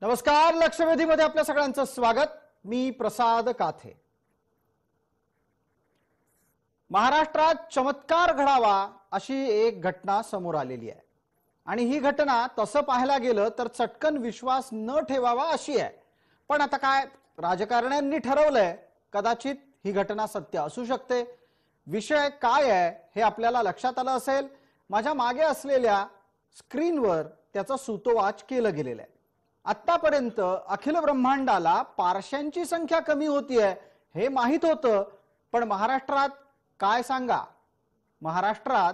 नमस्कार, लक्षवेधीमध्ये आपल्या सगळ्यांचं स्वागत। मी प्रसाद काथे। महाराष्ट्रात चमत्कार घडावा अशी एक घटना समोर आलेली आहे आणि ही घटना तसं पाहायला गेलं तर चटकन विश्वास न ठेवावा अशी आहे। पण आता काय, राजकारण्यांनी ठरवलंय कदाचित ही घटना सत्य असू शकते। विषय काय आहे हे आपल्याला लक्षात आलं असेल। माझ्या मागे असलेल्या स्क्रीनवर त्याचा सूतोवाच केलं गेलेलं आहे। आतापर्यंत अखिल ब्रह्मांडाला पारशांची संख्या कमी होतीये हे माहित होतं, पण महाराष्ट्रात काय सांगा, महाराष्ट्रात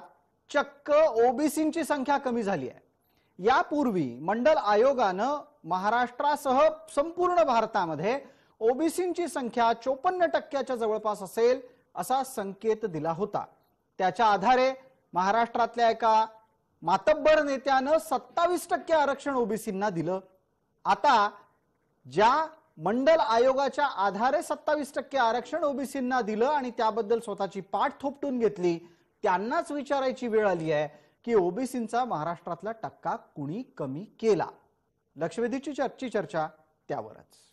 चक्क ओबीसींची संख्या कमी झाली आहे। यापूर्वी मंडल आयोगानं महाराष्ट्रासह संपूर्ण भारतामध्ये ओबीसींची संख्या 54% जवळपास असेल असा संकेत दिला होता। त्याच्या आधारे महाराष्ट्रातल्या एका मातब्बर नेत्यानं 27% आरक्षण ओबीसींना दिलं। आता ज्या मंडल आयोगाच्या आधारे 27% आरक्षण ओबीसींना दिलं आणि त्याबद्दल स्वतःची पाठ थोपटून घेतली, त्यांनाच विचारायची वेळ आली आहे की ओबीसींचा महाराष्ट्रातला टक्का कुणी कमी केला। लक्षवेधीची चर्चा त्यावरच।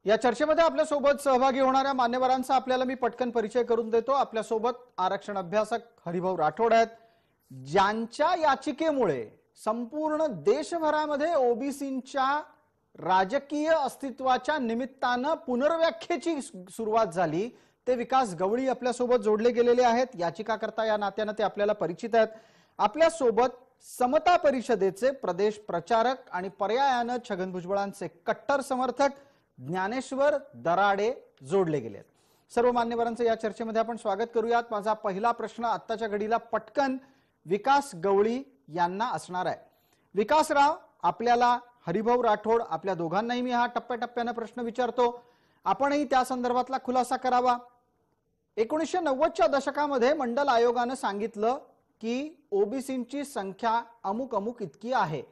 या चर्चेमध्ये आपल्या सोबत सहभागी होणाऱ्या मान्यवरांचा आपल्याला मी पटकन परिचय करून देतो। आपल्या सोबत आरक्षण अभ्यासक हरिभाऊ राठोड आहेत, ज्यांच्या याचिकेमुळे संपूर्ण देशभरामध्ये ओबीसींच्या राजकीय अस्तित्वाच्या निमित्तानं पुनर्व्याख्येची सुरुवात झाली। ते विकास गवळी आपल्या सोबत जोडले गेलेले आहेत। याचिकाकर्ता या नात्याने ते आपल्याला परिचित आहेत। आपल्या सोबत समता परिषदेचे प्रदेश प्रचारक आणि पर्यायानं छगन भुजबळांचे कट्टर समर्थक ज्ञानेश्वर दराडे जोडले गेलेत। सर्व मान्यवरांचं या चर्चेमध्ये आपण स्वागत करूयात। माझा पहिला प्रश्न आत्ताच्या घडीला पटकन विकास गवळी यांना असणार आहे। विकासराव, आपल्याला हरिभाऊ राठोड, आपल्या दोघांनाही मी हा टप्प्याटप्प्याने प्रश्न विचारतो, आपणही त्या संदर्भातला खुलासा करावा। 1990च्या दशकामध्ये मंडल आयोगानं सांगितलं की ओबीसींची संख्या अमुक अमुक इतकी आहे।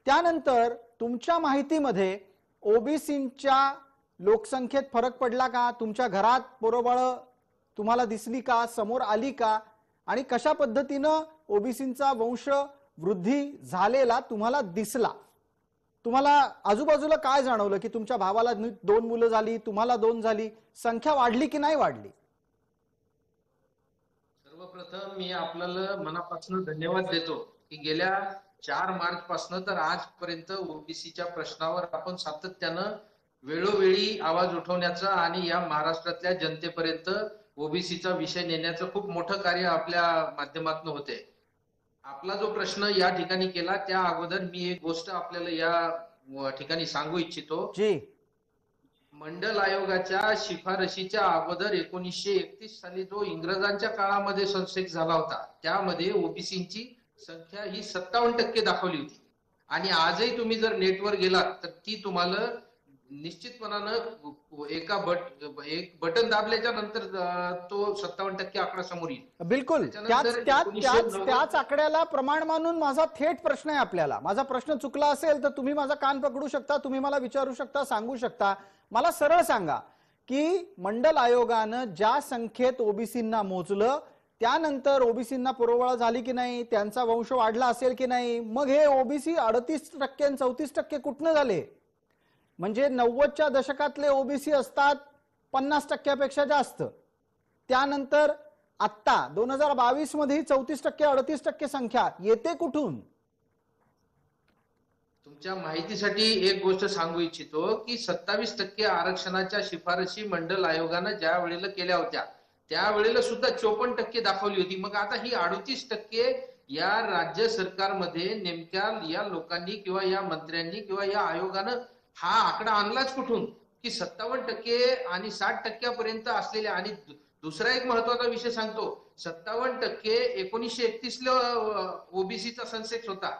त्यानंतर तुमच्या माहितीमध्ये ओबीसींच्या लोकसंख्येत फरक पडला का? तुमच्या घरात पोरबाळ तुम्हाला दिसली का, समोर आली का? आणि कशा पद्धतीनं ओबीसींचा वंश वृद्धी झालेला तुम्हाला दिसला? तुम्हाला आजूबाजूला काय जाणवलं की तुमच्या भावाला 2 मुलं झाली, तुम्हाला 2 झाली, संख्या वाढली की नाही वाढली? सर्वप्रथम मी आपल्याला मनापासून धन्यवाद देतो की गेल्या 4 मार्च पासून तर आजपर्यंत ओबीसीच्या प्रश्नावर आपण सातत्यानं वेळोवेळी आवाज उठवण्याचं आणि या महाराष्ट्रातल्या जनतेपर्यंत ओबीसीचा विषय नेण्याचं खूप मोठं कार्य आपल्या माध्यमातून होते। आपला जो प्रश्न या ठिकाणी केला त्या अगोदर मी एक गोष्ट आपल्याला या ठिकाणी सांगू इच्छितो जी। मंडल आयोगाच्या शिफारशीच्या अगोदर 1931 साली जो इंग्रजांच्या काळामध्ये संसेक झाला होता त्यामध्ये ओबीसींची संख्या ही 57% दाखवली होती। आणि आजही तुम्ही जर नेटवर गेलात तर ती तुम्हाला निश्चितपणानं एक बटन दाबल्याच्या नंतर तो 57% आकडा समोर येईल। बिलकुल त्याच आकड्याला प्रमाण मानून माझा थेट प्रश्न आहे आपल्याला। माझा प्रश्न चुकला असेल तर तुम्ही माझा कान पकडू शकता, तुम्ही मला विचारू शकता, सांगू शकता। मला सरळ सांगा की मंडल आयोगानं ज्या संख्येत ओबीसींना मोजलं त्यानंतर ओबीसींना पुरवठा झाली की नाही, त्यांचा वंश वाढला असेल की नाही? मग हे ओबीसी 38% आणि 34% कुठनं झाले? म्हणजे 90च्या दशकातले ओबीसी असतात 50%पेक्षा जास्त, त्यानंतर आता 2022 मध्ये 34% 38% संख्या येते कुठून? तुमच्या माहितीसाठी एक गोष्ट सांगू इच्छितो की 27% आरक्षणाच्या शिफारशी मंडल आयोगानं ज्या वेळेला केल्या होत्या त्यावेळेला सुद्धा 54% दाखवली होती। मग आता ही 38% या राज्य सरकारमध्ये नेमक्या या लोकांनी किंवा या मंत्र्यांनी किंवा या आयोगानं हा आकडा आणलाच कुठून की 57% आणि 60% पर्यंत असलेल्या? आणि दुसरा एक महत्वाचा विषय सांगतो, 57% 1931 ला ओबीसीचा सेन्सेक्स होता,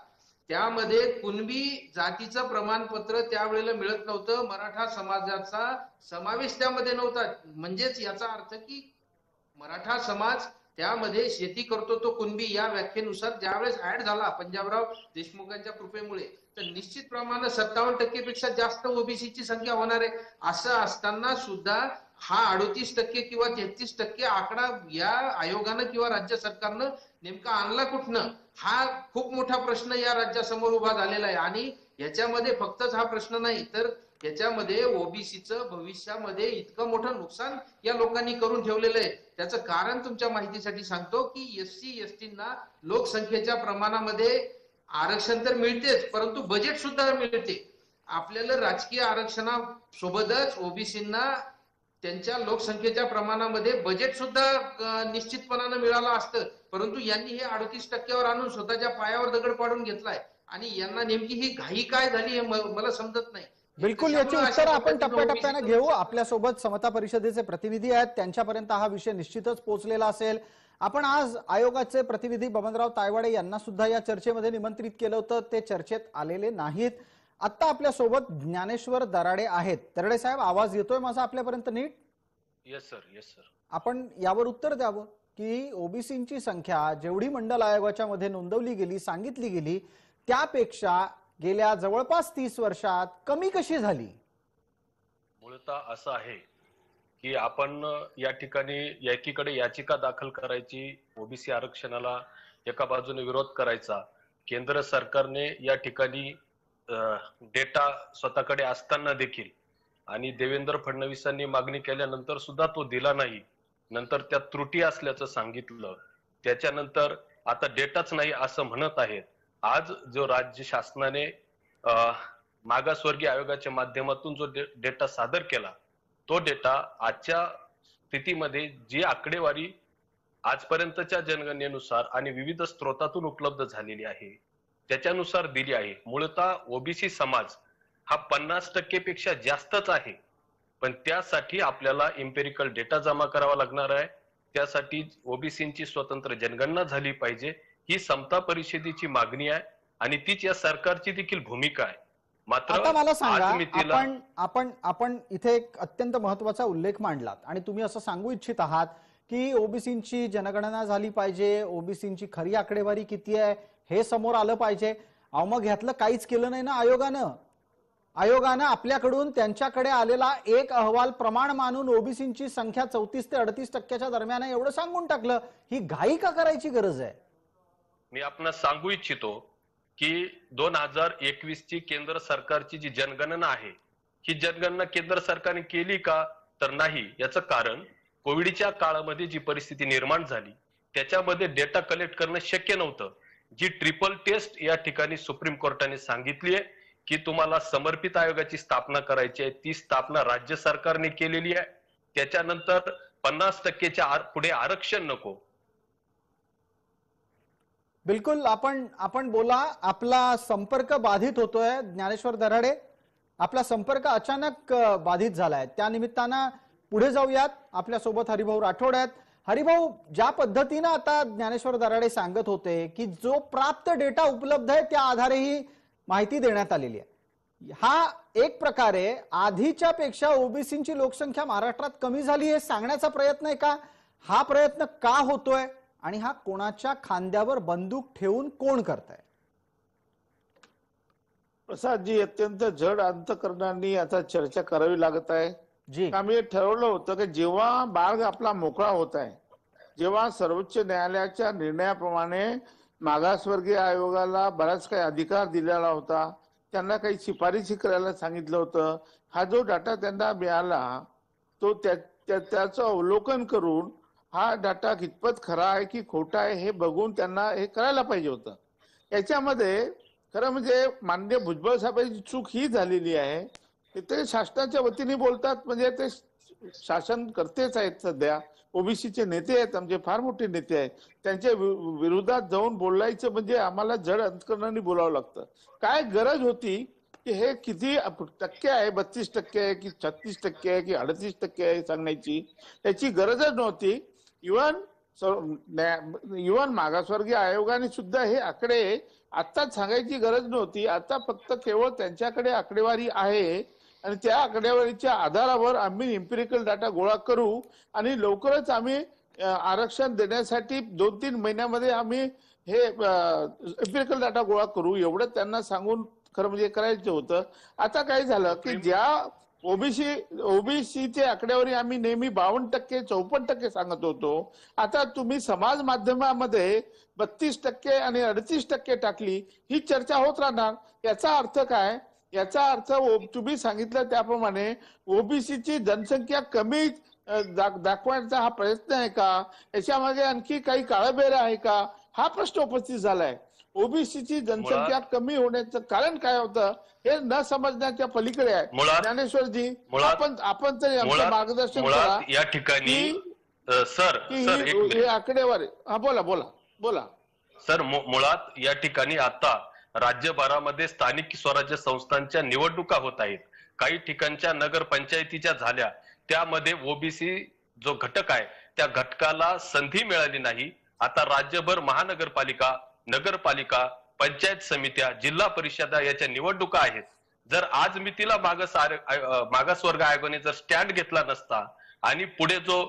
त्यामध्ये कुणबी जातीचं प्रमाणपत्र त्यावेळेला मिळत नव्हतं, मराठा समाजाचा समावेश त्यामध्ये नव्हता। म्हणजेच याचा अर्थ की मराठा समाज त्यामध्ये शेती करतो तो कुणबी या व्याख्येनुसार ज्यावेळेस ऍड झाला पंजाबराव देशमुखांच्या कृपेमुळे, तर निश्चित प्रमाणात 57% पेक्षा जास्त ओबीसीची संख्या होणार आहे. असं असताना सुद्धा हा 38% किंवा 33% आकडा या आयोगानं किंवा राज्य सरकारनं नेमका आणला कुठनं, हा खूप मोठा प्रश्न या राज्यासमोर उभा झालेला आहे. आणि याच्यामध्ये फक्तच हा प्रश्न नाही, तर याच्यामध्ये ओबीसीचं भविष्यामध्ये इतकं मोठं नुकसान या लोकांनी करून ठेवलेलं आहे. त्याचं कारण तुमच्या माहितीसाठी सांगतो की एससी एसटींना लोकसंख्येच्या प्रमाणामध्ये आरक्षण तर मिळतेच, परंतु बजेट सुद्धा मिळते. आपल्याला राजकीय आरक्षणासोबतच ओबीसींना त्यांच्या लोकसंख्येच्या प्रमाणामध्ये बजेट सुद्धा निश्चितपणानं मिळालं असतं, परंतु यांनी हे 38%वर आणून स्वतःच्या पायावर दगड पाडून घेतलाय. आणि यांना नेमकी ही घाई काय झाली हे मला समजत नाही. बिलकुल, याची उत्तर आपण टप्प्याटप्प्याने घेऊ. आपल्यासोबत समता परिषदेचे प्रतिनिधी आहेत, त्यांच्यापर्यंत हा विषय निश्चितच पोहोचलेला असेल. आपण आज आयोगाचे प्रतिनिधी बबनराव तायवाडे यांना सुद्धा या चर्चेमध्ये निमंत्रित केलं होतं, ते चर्चेत आलेले नाहीत. आता आपल्यासोबत ज्ञानेश्वर दराडे आहेत. दराडे साहेब, आवाज येतोय माझा आपल्यापर्यंत नीट? Yes sir, yes sir. आपण यावर उत्तर द्यावं की ओबीसींची संख्या जेवढी मंडल आयोगाच्या मध्ये नोंदवली गेली, सांगितली गेली, त्यापेक्षा गेल्या जवळपास 30 वर्षात कमी कशी झाली? मूळतः असं आहे की आपण या ठिकाणी एकीकडे याचिका दाखल करायची, ओबीसी आरक्षणाला एका बाजूने विरोध करायचा, केंद्र सरकारने या ठिकाणी डेटा स्वतःकडे असताना देखील आणि देवेंद्र फडणवीसांनी मागणी केल्यानंतर सुद्धा तो दिला नाही. नंतर त्यात त्रुटी असल्याचं सांगितलं. त्याच्यानंतर आता डेटाच नाही असं म्हणत आहेत. आज जो राज्य शासनाने मागासवर्गीय आयोगाच्या माध्यमातून जो डेटा सादर केला, तो डेटा आजच्या स्थितीमध्ये जी आकडेवारी आजपर्यंतच्या जनगणनेनुसार आणि विविध स्रोतातून उपलब्ध झालेली आहे त्याच्यानुसार दिली आहे. मूळतः ओबीसी समाज हा 50% पेक्षा जास्तच आहे, पण त्यासाठी आपल्याला एम्पिरिकल डेटा जमा करावा लागणार आहे. त्यासाठी ओबीसींची स्वतंत्र जनगणना झाली पाहिजे, ही समता परिषदेची मागणी आहे आणि तीच या सरकारची देखील भूमिका आहे. मात्र आता मला सांगा, आपण इथे एक अत्यंत महत्वाचा उल्लेख मांडलात आणि तुम्ही असं सांगू इच्छित आहात की ओबीसींची जनगणना झाली पाहिजे, ओबीसींची खरी आकडेवारी किती आहे हे समोर आलं पाहिजे. अहो, मग ह्यातलं काहीच केलं नाही ना आयोगानं आपल्याकडून त्यांच्याकडे आलेला एक अहवाल प्रमाण मानून ओबीसींची संख्या 34 ते 38% दरम्यान आहे एवढं सांगून टाकलं. ही घाई का करायची गरज आहे? मी आपणास सांगू इच्छितो की 2021 ची केंद्र सरकारची जी जनगणना आहे, ही जनगणना केंद्र सरकारने केली का तर नाही. याचं कारण कोविडच्या काळामध्ये जी परिस्थिती निर्माण झाली त्याच्यामध्ये डेटा कलेक्ट करणं शक्य नव्हतं. जी ट्रिपल टेस्ट या ठिकाणी सुप्रीम कोर्टाने सांगितली आहे की तुम्हाला समर्पित आयोगाची स्थापना करायची आहे, ती स्थापना राज्य सरकारने केलेली आहे. त्याच्यानंतर 50%च्या पुढे आरक्षण नको. बिलकुल, आपण बोला. आपला संपर्क बाधित होतोय ज्ञानेश्वर दराडे, आपला संपर्क अचानक बाधित झालाय. त्या निमित्तानं पुढे जाऊयात. आपल्यासोबत हरिभाऊ राठोड आहेत. हरिभाऊ, ज्या पद्धतीनं आता ज्ञानेश्वर दराडे सांगत होते की जो प्राप्त डेटा उपलब्ध आहे त्या आधारे ही माहिती देण्यात आलेली आहे, हा एक प्रकारे आधीच्या पेक्षा ओबीसींची लोकसंख्या महाराष्ट्रात कमी झाली हे सांगण्याचा प्रयत्न आहे का? हा प्रयत्न का होतोय आणि हा कोणाच्या खांद्यावर बंदूक ठेवून कोण करताय? प्रसादजी, अत्यंत जड अंतकरणाने आता चर्चा करावी लागत आहे. जी, आम्ही ठरवलं होतं की जेव्हा मार्ग आपला मोकळा होत आहे, जेव्हा सर्वोच्च न्यायालयाच्या निर्णयाप्रमाणे मागासवर्गीय आयोगाला बराच काही अधिकार दिलेला होता, त्यांना काही शिफारशी करायला सांगितलं होतं, हा जो डाटा त्यांना मिळाला तो त्याचं अवलोकन करून हा डाटा कितपत खरा आहे की खोटा आहे हे बघून त्यांना हे करायला पाहिजे होतं. याच्यामध्ये खरं म्हणजे माननीय भुजबळ साहेबांची चूक ही झालेली आहे, ते शासनाच्या वतीने बोलतात म्हणजे ते शासन करतेच आहेत. सध्या ओबीसीचे नेते आहेत, आमचे फार मोठे नेते आहेत, त्यांच्या विरोधात जाऊन बोलायचं म्हणजे आम्हाला जड अंतकरणाने बोलावं लागतं. काय गरज होती की हे किती टक्के आहे, 32% आहे की 36% आहे की 38% आहे सांगण्याची त्याची गरजच नव्हती. इव्हन मागासवर्गीय आयोगाने सुद्धा हे आकडे आत्ताच सांगायची गरज नव्हती. आता फक्त केवळ त्यांच्याकडे आकडेवारी आहे आणि त्या आकडेवारीच्या आधारावर आम्ही एम्पिरिकल डाटा गोळा करू आणि लवकरच आम्ही आरक्षण देण्यासाठी 2-3 महिन्यामध्ये आम्ही हे एम्पिरिकल डाटा गोळा करू एवढं त्यांना सांगून खरं म्हणजे करायचं होतं. आता काय झालं की ज्या ओबीसीचे आकडेवारी आम्ही नेहमी 52%, 54% सांगत होतो, आता तुम्ही समाज माध्यमामध्ये 32% आणि 38% टाकली, ही चर्चा होत राहणार. याचा अर्थ काय? याचा अर्थ तुम्ही सांगितलं त्याप्रमाणे ओबीसीची जनसंख्या कमी दाखवायचा हा प्रयत्न आहे का? याच्यामागे आणखी काही काळबेर आहे का? हा प्रश्न उपस्थित झालाय. ओबीसीची जनसंख्या कमी होण्याचं कारण काय होतं हे न समजण्याच्या पलीकडे आहे. ज्ञानेश्वरजी, आपण तरी आमचं मार्गदर्शन करा या ठिकाणी. सर हे आकडेवारी. हा, बोला सर. मुळात या ठिकाणी आता राज्यभरामध्ये स्थानिक स्वराज्य संस्थांच्या निवडणुका होत आहेत. काही ठिकाणच्या नगरपंचायतीच्या झाल्या, त्यामध्ये ओबीसी जो घटक आहे त्या घटकाला संधी मिळाली नाही. आता राज्यभर महानगरपालिका, नगरपालिका, पंचायत समित्या, जिल्हा परिषदा याच्या निवडणुका आहेत. जर आज मितीला मागासवर्ग आयोगाने जर स्टँड घेतला नसता आणि पुढे जो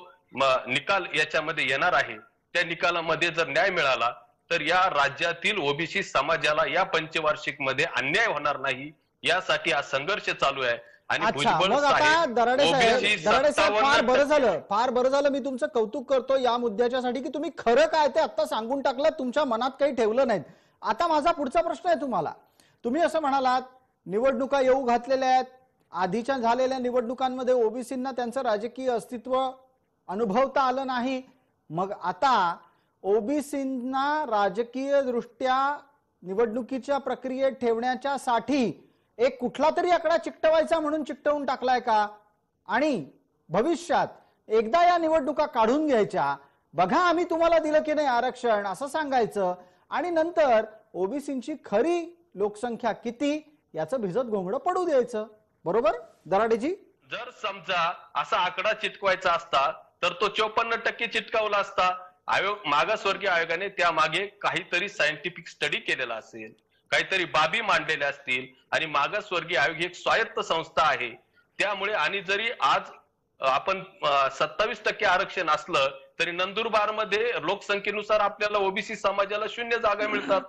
निकाल याच्यामध्ये येणार आहे त्या निकालामध्ये जर न्याय मिळाला तर या राज्यातील ओबीसी समाजाला या पंचवार्षिक मध्ये अन्याय होणार नाही, यासाठी हा संघर्ष चालू आहे. आणि मग आता दराडे साहेब फार बरं झालं. मी तुमचं कौतुक करतो या मुद्द्याच्यासाठी की तुम्ही खरं काय ते आता सांगून टाकलं, तुमच्या मनात काही ठेवलं नाही. आता माझा पुढचा प्रश्न आहे तुम्हाला. तुम्ही असं म्हणालात निवडणुका येऊ घातलेल्या आहेत, आधीच्या झालेल्या निवडणुकांमध्ये ओबीसींना त्यांचं राजकीय अस्तित्व अनुभवता आलं नाही. मग आता ओबीसींना राजकीय दृष्ट्या निवडणुकीच्या प्रक्रियेत ठेवण्याच्या साठी एक कुठला तरी आकडा चिकटवायचा म्हणून चिकटवून टाकलाय का? आणि भविष्यात एकदा या निवडणुका काढून घ्यायच्या, बघा आम्ही तुम्हाला दिलं की नाही आरक्षण असं सांगायचं, आणि नंतर ओबीसींची खरी लोकसंख्या किती याचं भिजत घोंगडं पडू द्यायचं. बरोबर दराडेजी? जर समजा असा आकडा चिटकवायचा असता तर तो 54% चिटकावला असता. मागासवर्गीय आयोगाने त्यामागे काहीतरी सायंटिफिक स्टडी केलेला असेल, काहीतरी बाबी मांडलेल्या असतील. आणि मागासवर्गीय आयोग ही एक स्वायत्त संस्था आहे. त्यामुळे आणि जरी आज आपण 27% आरक्षण असलं तरी नंदुरबार मध्ये लोकसंख्येनुसार आपल्याला ओबीसी समाजाला 0 जागा मिळतात,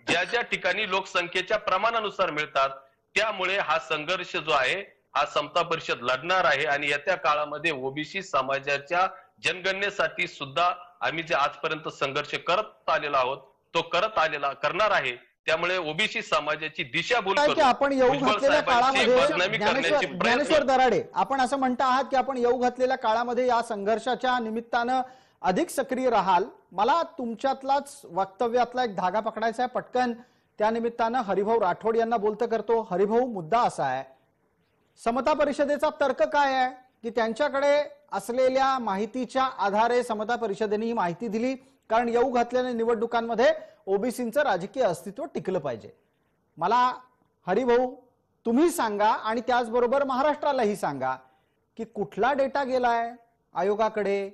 ज्या ज्या ठिकाणी लोकसंख्येच्या प्रमाणानुसार मिळतात. त्यामुळे हा संघर्ष जो आहे हा समता परिषद लढणार आहे. आणि येत्या काळामध्ये ओबीसी समाजाच्या जनगणनेसाठी सुद्धा आम्ही जे आजपर्यंत संघर्ष करत आलेलो आहोत तो करणार आहे. त्यामुळे ओबीसी समाजाची दिशाभूल करून आपण येऊ घातलेल्या काळामध्ये, ज्ञानेश्वर दराडे, आपण असं म्हणता आहात की आपण येऊ घातलेल्या काळामध्ये या संघर्षाच्या निमित्तानं अधिक सक्रिय राहाल. मला तुमच्यातलाच वक्तव्यातला एक धागा पकडायचा आहे पटकन. त्या निमित्तानं हरिभाऊ राठोड यांना बोलतं करतो. हरिभाऊ, मुद्दा असा आहे, समता परिषदेचा तर्क काय आहे की त्यांच्याकडे असलेल्या माहितीच्या आधारे समता परिषदेने ही माहिती दिली, कारण येऊ घातलेल्या निवडणुकांमध्ये ओबीसींचं राजकीय अस्तित्व टिकलं पाहिजे. मला हरिभाऊ तुम्ही सांगा आणि त्याचबरोबर महाराष्ट्रालाही सांगा की कुठला डेटा गेलाय आयोगाकडे.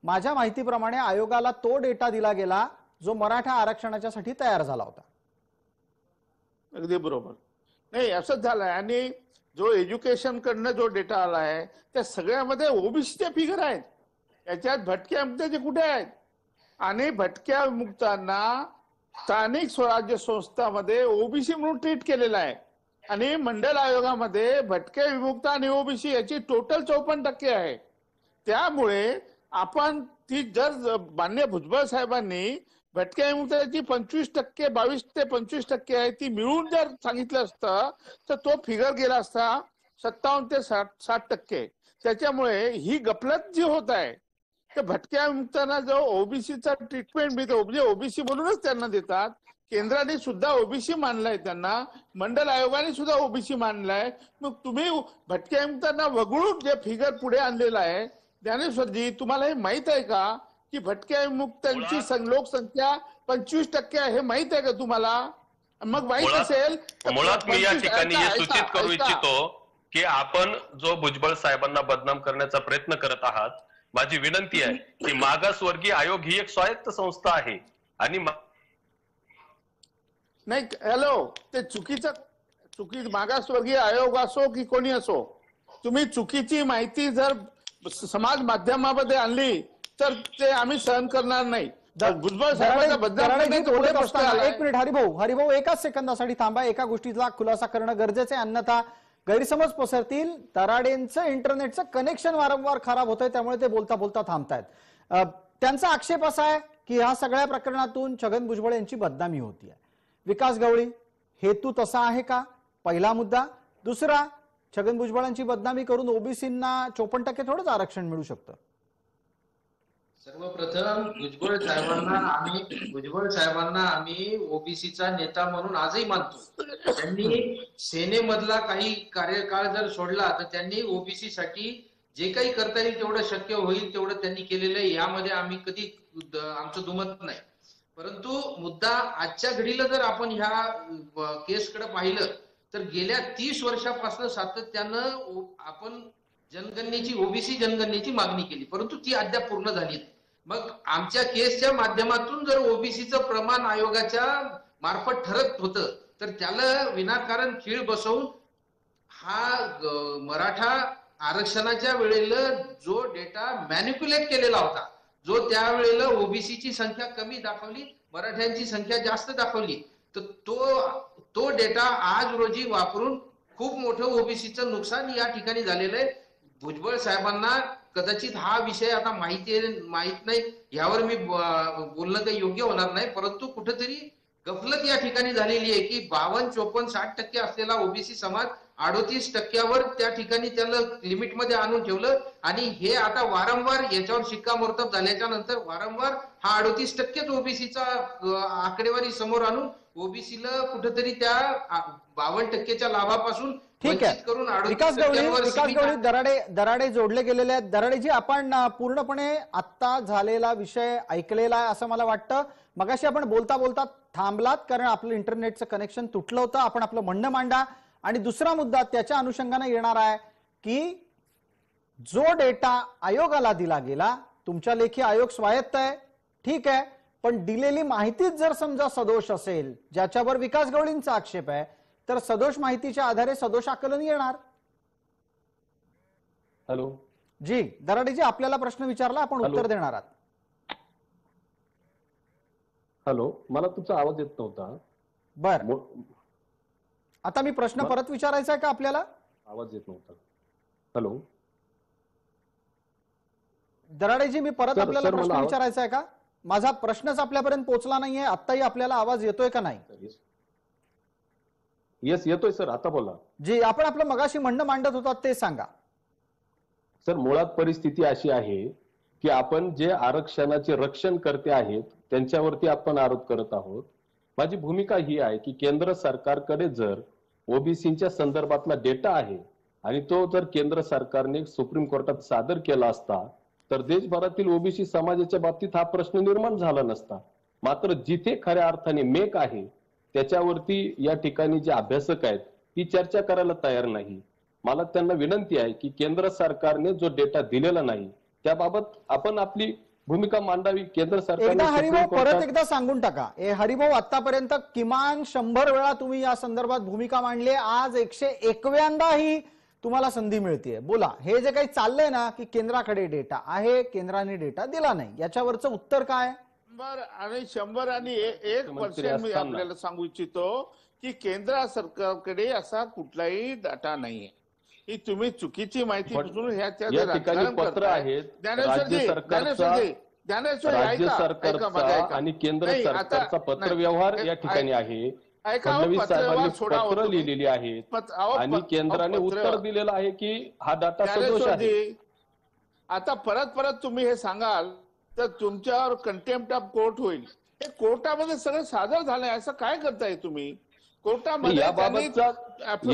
माझ्या माहितीप्रमाणे आयोगाला तो डेटा दिला गेला जो मराठा आरक्षणाच्यासाठी तयार झाला होता. अगदी बरोबर. नाही, असंच झालंय. आणि जो एज्युकेशन कडनं जो डेटा आलाय त्या सगळ्यामध्ये ओबीसीच्या फिगर आहेत. याच्यात भटक्या विमुक्तांचे कुठे आहेत? आणि भटक्या विमुक्तांना स्थानिक स्वराज्य संस्थांमध्ये ओबीसी म्हणून ट्रीट केलेला आहे. आणि मंडल आयोगामध्ये भटक्या विमुक्त आणि ओबीसी याची टोटल 54% आहे. त्यामुळे आपण ती जर मान्य भुजबळ साहेबांनी भटक्या विमुक्तांची 25%, 22 ते 25% आहे ती मिळून जर सांगितलं असतं तर तो फिगर गेला असता 57 ते 60%. त्याच्यामुळे ही गफलत जी होत आहे तर भटक्या विमुक्तांना जो ओबीसीचा ट्रीटमेंट मिळतो, म्हणजे ओबीसी म्हणूनच त्यांना देतात. केंद्राने सुद्धा ओबीसी मानलाय त्यांना, मंडल आयोगाने सुद्धा ओबीसी मानलाय. मग तुम्ही भटक्या विमुक्तांना वगळून जे फिगर पुढे आणलेला आहे, ज्ञानेश्वरजी तुम्हाला हे माहित आहे का की भटक्या विमुक्तांची लोकसंख्या 25% आहे? हे माहित आहे का तुम्हाला? मग माहित असेल तर मुळात मी या ठिकाणी हे सूचित करू इच्छितो की आपण जो भुजबळ साहेबांना बदनाम करण्याचा प्रयत्न करत आहात, माझी विनंती आहे की मागासवर्गीय आयोग ही एक स्वायत्त संस्था आहे. आणि नाही, हॅलो, ते चुकी मागासवर्गीय आयोग असो की कोणी असो, तुम्ही चुकीची माहिती जर समाज माध्यमामध्ये आणली तर ते आम्ही सहन करणार नाही. भुजबळ साहेबांचा बदनाम दराडे करण्याचा बोलत पुढे प्रश्न असताना आलाय. एक मिनिट हरिभाऊ एकाच सेकंदासाठी थांबा. एका गोष्टीचा खुलासा करणं गरजेचं आहे, अन्यथा गैरसमज पसरतील. दराडेंचं इंटरनेटचं कनेक्शन वारंवार खराब होतंय, त्यामुळे ते बोलता बोलता थांबतायत. त्यांचा आक्षेप असा आहे की ह्या सगळ्या प्रकरणातून छगन भुजबळ यांची बदनामी होती आहे. विकास गवळी, हेतू तसा आहे का? पहिला मुद्दा. दुसरा, छगन भुजबळांची बदनामी करून ओबीसींना 54% थोडंच आरक्षण मिळू शकतं. सर्वप्रथम भुजबळ साहेबांना आम्ही ओबीसीचा नेता म्हणून आजही मानतो. त्यांनी सेनेमधला काही कार्यकाळ जर सोडला तर त्यांनी ओबीसी साठी जे काही करता येईल तेवढं शक्य होईल तेवढं त्यांनी केलेलं आहे. यामध्ये आम्ही कधी आमचं दुमत नाही. परंतु मुद्दा आजच्या घडीला जर आपण ह्या केसकडे पाहिलं तर गेल्या 30 वर्षापासून सातत्यानं आपण जनगणनेची, ओबीसी जनगणनेची मागणी केली, परंतु ती अद्याप पूर्ण झाली नाही. मग आमच्या केसच्या माध्यमातून जर ओबीसीचं प्रमाण आयोगाच्या मार्फत ठरत होतं तर त्याला विनाकारण खीळ बसवून हा मराठा आरक्षणाच्या वेळेला जो डेटा मॅनिप्युलेट केलेला होता, जो त्यावेळेला ओबीसीची संख्या कमी दाखवली, मराठ्यांची संख्या जास्त दाखवली, तर तो डेटा आज रोजी वापरून खूप मोठं ओबीसीचं नुकसान या ठिकाणी झालेलं आहे. भुजबळ साहेबांना कदाचित हा विषय आता माहित नाही, यावर मी बोलणं काही योग्य होणार नाही, परंतु कुठेतरी गफलत या ठिकाणी झालेली आहे की 52, 54, 60% असलेला ओबीसी समाज 38%वर त्या ठिकाणी त्याला लिमिटमध्ये आणून ठेवलं. आणि हे आता वारंवार याच्यावर शिक्कामोर्तब झाल्याच्या नंतर वारंवार हा 38%च ओबीसीचा आकडेवारी समोर आणून ओबीसीला कुठेतरी त्या 52%च्या लाभापासून ठीक आहे. विकास गवळी दराडे जोडले गेलेले आहेत. दराडेजी, आपण पूर्णपणे आत्ता झालेला विषय ऐकलेला आहे असं मला वाटतं. मगाशी आपण बोलता बोलता थांबलात कारण आपलं इंटरनेटचं कनेक्शन तुटलं होतं. आपण आपलं म्हणणं मांडा. आणि दुसरा मुद्दा त्याच्या अनुषंगाने येणार आहे की जो डेटा आयोगाला दिला गेला, तुमच्या लेखी आयोग स्वायत्त आहे, ठीक आहे, पण दिलेली माहितीच जर समजा सदोष असेल, ज्याच्यावर विकास गवळींचा आक्षेप आहे, तर सदोष माहितीच्या आधारे सदोष आकलन येणार. हॅलो जी दराडेजी, आपल्याला प्रश्न विचारला, आपण उत्तर देणार आहात. हॅलो, मला तुमचा आवाज येत नव्हता. बर, आता मी प्रश्न परत विचारायचा आहे का आपल्याला? आवाज येत नव्हता. हॅलो दराडेजी, मी परत आपल्याला प्रश्न विचारायचा आहे का? माझा प्रश्नच आपल्यापर्यंत पोहोचला नाहीये. आत्ताही आपल्याला आवाज येतोय का नाही? येस, येतोय सर, आता बोला. जी, आपण आपलं मगाशी म्हणणं मांडत होता ते सांगा. सर, मुळात परिस्थिती अशी आहे की आपण जे आरक्षणाचे रक्षण करते आहेत त्यांच्यावरती आपण आरोप करत आहोत. माझी भूमिका ही आहे की केंद्र सरकारकडे जर ओबीसीच्या संदर्भातला डेटा आहे आणि तो जर केंद्र सरकारने सुप्रीम कोर्टात सादर केला असता तर देशभरातील ओबीसी समाजाच्या बाबतीत हा प्रश्न निर्माण झाला नसता. मात्र जिथे खऱ्या अर्थाने मेक आहे त्याच्यावरती या ठिकाणी जे अभ्यासक आहेत ती चर्चा करायला तयार नाही. मला त्यांना विनंती आहे की केंद्र सरकारने जो डेटा दिलेला नाही त्याबाबत आपण आपली भूमिका मांडावी. केंद्र सरकारने हरिभाऊ परत एकदा सांगून टाका. हरिभाऊ, आतापर्यंत किमान 100 वेळा तुम्ही या संदर्भात भूमिका मांडली, आज 101व्यांदा ही तुम्हाला संधी मिळते. बोला, हे जे काही चाललंय ना की केंद्राकडे डेटा आहे, केंद्राने डेटा दिला नाही, याच्यावरचं उत्तर काय? 100 आणि 100 आणि 1% मी आपल्याला सांगू इच्छितो की केंद्र सरकारकडे असा कुठलाही डाटा नाहीये. ही तुम्ही चुकीची माहिती उचलून या ठिकाणी पत्र आहेत राज्य सरकारचा आणि केंद्र सरकारचा पत्र व्यवहार या ठिकाणी आहे. फडणवीस साहेबांनी पत्र लिहिलेली आहेत आणि केंद्राने उत्तर दिलेलं आहे की हा डाटा सदोष आहे. आता परत तुम्ही हे सांगाल तर तुमच्यावर कंटेम्प्ट ऑफ कोर्ट होईल. हे कोर्टामध्ये सगळं सादर झालंय, असं काय करताय तुम्ही? कोर्टामध्ये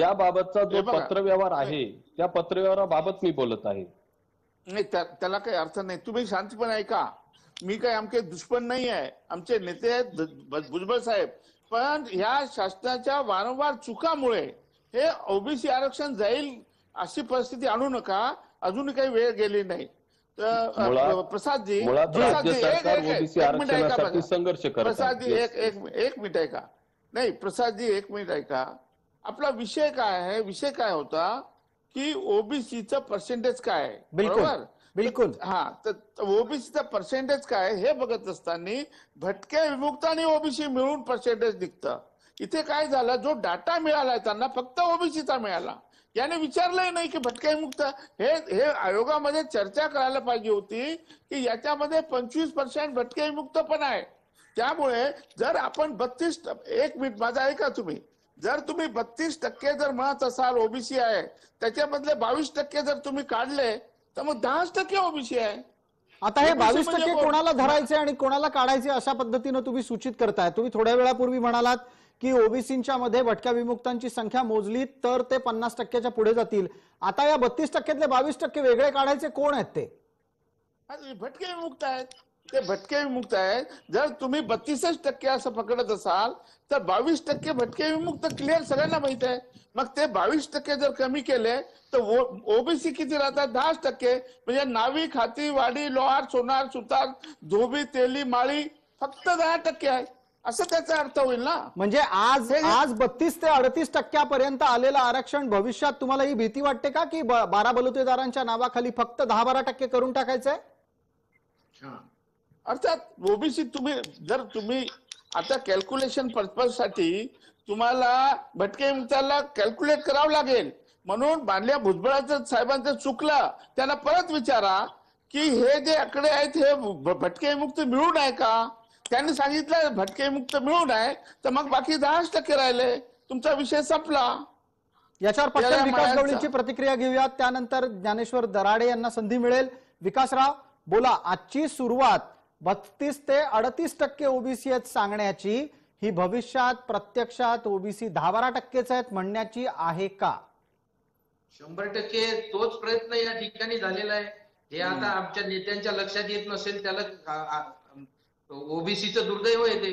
याबाबतचा जो पत्रव्यवहार आहे त्या पत्रव्यवहाराबाबत मी बोलत आहे. नाही, त्याला काही अर्थ नाही. तुम्ही शांतपणे ऐका. मी काही आमचे दुश्मन नाही आहे, आमचे नेते आहेत भुजबळ साहेब. पण ह्या शासनाच्या वारंवार चुकामुळे हे ओबीसी आरक्षण जाईल अशी परिस्थिती आणू नका. अजूनही काही वेळ गेली नाही. प्रसादजी, प्रसादजी एक मिनिट ऐका. नाही प्रसादजी, एक मिनिट ऐका. आपला विषय काय आहे? विषय काय होता की ओबीसीचं पर्सेंटेज काय आहे, बरोबर? बिलकुल. हा, तर ओबीसीचा पर्सेंटेज काय हे बघत असताना भटक्या विमुक्त आणि ओबीसी मिळून पर्सेंटेज निघतं. इथे काय झालं, जो डाटा मिळालाय त्यांना फक्त ओबीसीचा मिळाला. याने विचारलंही नाही की भटक्या विमुक्त हे आयोगामध्ये चर्चा करायला पाहिजे होती की याच्यामध्ये 25% भटक्या विमुक्त पण आहे. त्यामुळे जर आपण 1 मिनिट माझा ऐका तुम्ही, जर तुम्ही 32% जर म्हणत असाल ओबीसी आहे, त्याच्यामधले 22% जर तुम्ही काढले तर मग 10% ओबीसी आहे. आता हे OBC 22% म्हणजे कोणाला धरायचे आणि कोणाला काढायचे अशा पद्धतीनं तुम्ही सूचित करताय. तुम्ही थोड्या वेळापूर्वी म्हणालात की ओबीसीच्या मध्ये भटक्या विमुक्तांची संख्या मोजली तर ते 50%च्या पुढे जातील. आता या 32%तले 22% वेगळे काढायचे कोण आहेत ते? भटके विमुक्त आहेत, ते भटके विमुक्त आहेत. जर तुम्ही 32% असं पकडत असाल तर 22% भटके विमुक्त क्लिअर सगळ्यांना माहित आहे. मग ते 22% जर कमी केले तर ओबीसी किती राहतात? 10%. म्हणजे नाविक, हाती, वाडी, लोहार, सोनार, सुतार, धोबी, तेली, माळी फक्त 10% आहे, असं त्याचा अर्थ होईल ना. म्हणजे आज 32 ते 38% आलेलं आरक्षण भविष्यात तुम्हाला ही भीती वाटते का की 12 बलुतेदारांच्या नावाखाली फक्त 10-12% करून टाकायचंय? अर्थात ओबीसी तुम्ही आता कॅल्क्युलेशन पर्पज साठी तुम्हाला भटके विमुक्ताला कॅल्क्युलेट करावं लागेल. म्हणून बांधल्या भुजबळाचं साहेबांचं चुकलं, त्यांना परत विचारा की हे जे आकडे आहेत हे भटके विमुक्त मिळून आहे का. त्यांनी सांगितलं भटके विमुक्त मिळून आहे, तर मग बाकी 10% राहिले, तुमचा विषय संपला. याच्यावर पटकन विकास गवळींची प्रतिक्रिया घेऊयात, त्यानंतर ज्ञानेश्वर दराडे यांना संधी मिळेल. विकासराव बोला, आजची सुरुवात 32 ते 38% ओबीसी आहेत सांगण्याची, ही भविष्यात प्रत्यक्षात ओबीसी 10-12%च आहेत म्हणण्याची आहे का? 100% तोच प्रयत्न या ठिकाणी झालेला आहे. हे आता आमच्या नेत्यांच्या लक्षात येत नसेल, त्याला ओबीसीचं दुर्दैव येते.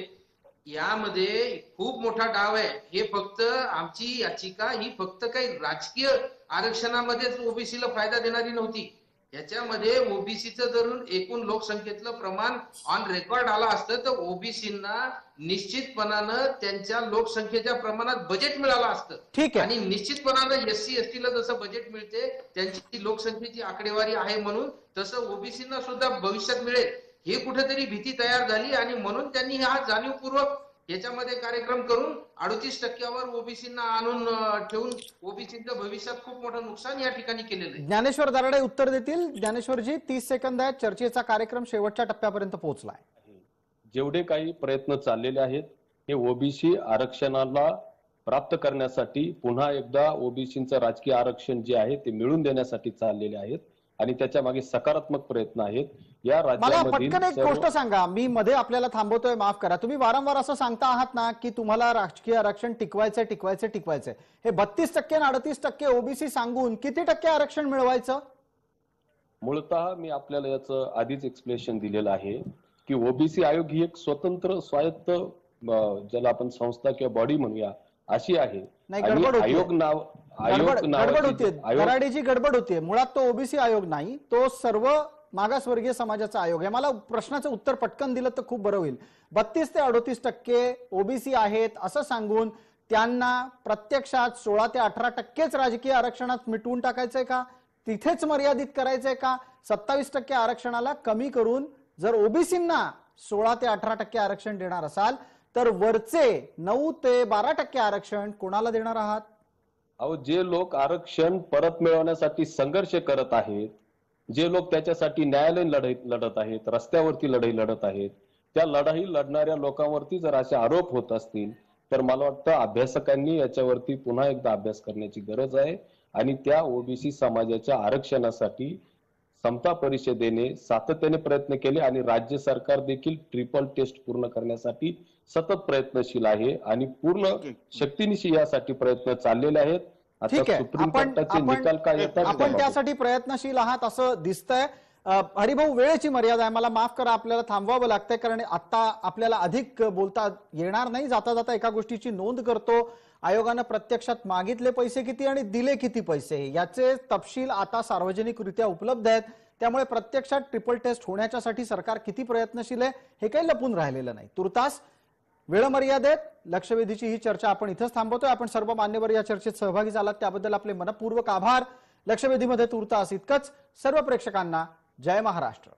यामध्ये खूप मोठा डाव आहे. हे फक्त आमची याचिका ही फक्त काही राजकीय आरक्षणामध्येच ओबीसीला फायदा देणारी नव्हती. याच्यामध्ये ओबीसीचं जर एकूण लोकसंख्येतलं प्रमाण ऑन रेकॉर्ड आला असतं तर ओबीसींना निश्चितपणानं त्यांच्या लोकसंख्येच्या प्रमाणात बजेट मिळालं असतं. ठीक आहे. आणि निश्चितपणानं एससी एसटीला जसं बजेट मिळते, त्यांची लोकसंख्येची आकडेवारी आहे म्हणून तसं ओबीसींना सुद्धा भविष्यात मिळेल हे कुठेतरी भीती तयार झाली. आणि म्हणून त्यांनी हा जाणीवपूर्वक याच्यामध्ये कार्यक्रम करून 38%वर ओबीसींना आणून ठेवून ओबीसीचं भविष्यात खूप मोठं नुकसान या ठिकाणी केलेलं आहे. ज्ञानेश्वर दराडे उत्तर देतील. ज्ञानेश्वरजी 30 सेकंद आहेत. चर्चेचा कार्यक्रम शेवटच्या टप्प्यापर्यंत पोहोचलाय. जेवढे काही प्रयत्न चाललेले आहेत हे ओबीसी आरक्षणाला प्राप्त करण्यासाठी, पुन्हा एकदा ओबीसीचं राजकीय आरक्षण जे आहे ते मिळवून देण्यासाठी चाललेले आहेत आणि त्याच्या मागे सकारात्मक प्रयत्न आहेत. या मला पटकन एक गोष्ट सांगा, मी मध्ये आपल्याला थांबवतोय, माफ करा. तुम्ही वारंवार असं सांगता आहात ना की तुम्हाला राजकीय आरक्षण टिकवायचंय. हे 32% आणि 38% ओबीसी सांगून किती टक्के आरक्षण मिळवायचं? मूळतः मी आपल्याला याचं आधीच एक्सप्लेनेशन दिलेलं आहे की ओबीसी आयोग ही एक स्वतंत्र स्वायत्त ज्याला आपण संस्था किंवा बॉडी म्हणूया अशी आहे. दराडेची गडबड होतीये. मुळात तो ओबीसी आयोग नाही, तो सर्व मागासवर्गीय समाजाचा आयोग आहे. मला प्रश्नाचं उत्तर पटकन दिलं तर खूप बरं होईल. 32 ते 38% ओबीसी आहेत असं सांगून त्यांना प्रत्यक्षात 16 ते 18%च राजकीय आरक्षणात मिटवून टाकायचंय का? तिथेच मर्यादित करायचंय का? 27% आरक्षणाला कमी करून जर ओबीसींना 16 ते 18% आरक्षण देणार असाल तर वरचे 9 ते 12% आरक्षण कोणाला देणार आहात? अहो, जे लोक आरक्षण परत मिळवण्यासाठी संघर्ष करत आहेत, जे लोक त्याच्यासाठी न्यायालयीन लढाई लढत आहेत, रस्त्यावरती लढाई लढत आहेत, त्या लढाई लढणाऱ्या लोकांवरती जर असे आरोप होत असतील तर मला वाटतं अभ्यासकांनी याच्यावरती पुन्हा एकदा अभ्यास करण्याची गरज आहे. आणि त्या ओबीसी समाजाच्या आरक्षणासाठी समता परिषदेने सातत्याने प्रयत्न केले आणि राज्य सरकार देखील ट्रिपल टेस्ट पूर्ण करण्यासाठी सतत प्रयत्नशील आहे आणि पूर्ण शक्तीनिशी यासाठी प्रयत्न चाललेले आहेत. ठीक आहे, सुप्रीम कोर्टाचे निकाल काय येतात आपण त्यासाठी प्रयत्नशील आहात असं दिसतंय. हरिभाऊ, वेळेची मर्यादा आहे, मला माफ करा, आपल्याला थांबवावं लागतंय कारण आता आपल्याला अधिक बोलता येणार नाही. जाता जाता एका गोष्टीची नोंद करतो, आयोगानं प्रत्यक्षात मागितले पैसे किती आणि दिले किती पैसे याचे तपशील आता सार्वजनिकरित्या उपलब्ध आहेत. त्यामुळे प्रत्यक्षात ट्रिपल टेस्ट होण्याच्यासाठी सरकार किती प्रयत्नशील आहे हे काही लपून राहिलेलं नाही. तुर्तास वेळमर्यादेत लक्षवेधीची ही चर्चा आपण इथंच थांबवतोय. आपण सर्व मान्यवर या चर्चेत सहभागी झालात त्याबद्दल आपले मनपूर्वक आभार. लक्षवेधीमध्ये तुर्तास इतकंच. सर्व प्रेक्षकांना जय महाराष्ट्र.